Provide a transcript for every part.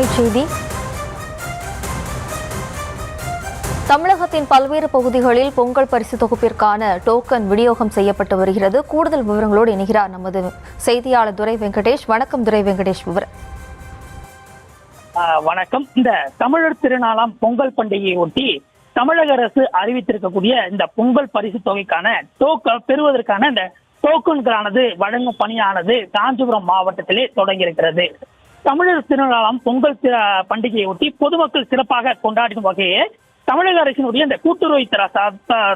தலைப்புச் செய்தி. தமிழகத்தின் பல்வேறு பகுதிகளில் பொங்கல் பரிசு தொகுப்பிற்கான டோக்கன் விநியோகம் செய்யப்பட்டு வருகிறது. கூடுதல் விவரங்களோடு இணைகிறார் நமது செய்தியாளர் துரை வெங்கடேஷ். வணக்கம் துரை வெங்கடேஷ். விவரம். வணக்கம். இந்த தமிழர் திருநாளாம் பொங்கல் பண்டிகையை ஒட்டி தமிழக அரசு அறிவித்திருக்கக்கூடிய இந்த பொங்கல் பரிசு தொகைக்கான பெறுவதற்கான இந்த டோக்கன்களானது வழங்கும் பணியானது காஞ்சிபுரம் மாவட்டத்திலே தொடங்கியிருக்கிறது. தமிழர் திருநாளாம் பொங்கல் பண்டிகையை ஒட்டி பொதுமக்கள் சிறப்பாக கொண்டாடும் வகையே தமிழக அரசினுடைய இந்த கூட்டுறவு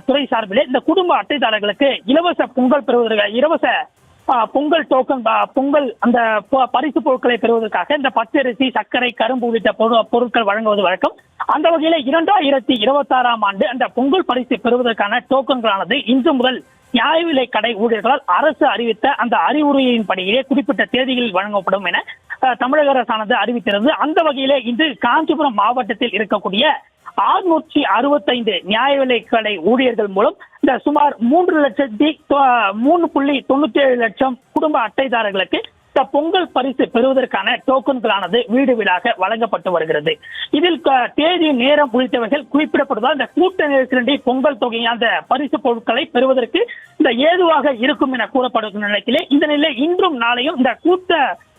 துறை சார்பிலே இந்த குடும்ப அட்டைதாரர்களுக்கு இலவச பொங்கல் பெறுவதற்காக இலவச பொங்கல் டோக்கன் பொங்கல் அந்த பரிசு பொருட்களை பெறுவதற்காக இந்த பச்சரிசி, சர்க்கரை, கரும்பு உள்ளிட்ட பொருட்கள் வழங்குவது வழக்கம். அந்த வகையில 2026ஆம் ஆண்டு அந்த பொங்கல் பரிசு பெறுவதற்கான டோக்கன்களானது இன்று முதல் நியாய விலை கடை ஊழியர்களால் அரசு அறிவித்த அந்த அறிவுரையின்படியே குறிப்பிட்ட தேதிகளில் வழங்கப்படும் என தமிழக அரசானது அறிவித்திருந்தது. அந்த வகையிலே இன்று காஞ்சிபுரம் மாவட்டத்தில் இருக்கக்கூடிய 665 நியாய விலை கடை ஊழியர்கள் மூலம் இந்த சுமார் 3,97 லட்சம் குடும்ப அட்டைதாரர்களுக்கு இந்த பொங்கல் பரிசு பெறுவதற்கான டோக்கன்களானது வீடு வீடாக வழங்கப்பட்டு வருகிறது. இதில் தேதி, நேரம் உள்ளிட்டவைகள் குறிப்பிடப்படுவதால் இந்த கூட்ட நெருக்கடி பொங்கல் தொகை அந்த பரிசு பொருட்களை பெறுவதற்கு இந்த ஏதுவாக இருக்கும் என கூறப்படும் நிலையிலே இந்த நிலையில் இன்றும் நாளையும் இந்த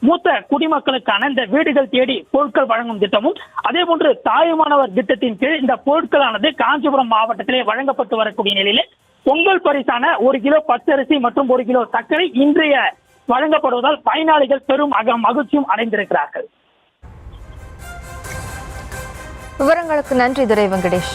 மூத்த குடிமக்களுக்கான இந்த வீடுகள் தேடி பொருட்கள் வழங்கும் திட்டமும், அதே போன்று தாயுமானவர் திட்டத்தின் கீழ் இந்த பொருட்களானது காஞ்சிபுரம் மாவட்டத்திலே வழங்கப்பட்டு வரக்கூடிய நிலையிலே பொங்கல் பரிசான 1 கிலோ பச்சரிசி மற்றும் 1 கிலோ சர்க்கரை இன்றைய வழங்கப்படுவதால் பயனாளிகள் பெரும் மகிழ்ச்சியும் அடைந்திருக்கிறார்கள். விவரங்களுக்கு நன்றி துரை வெங்கடேஷ்.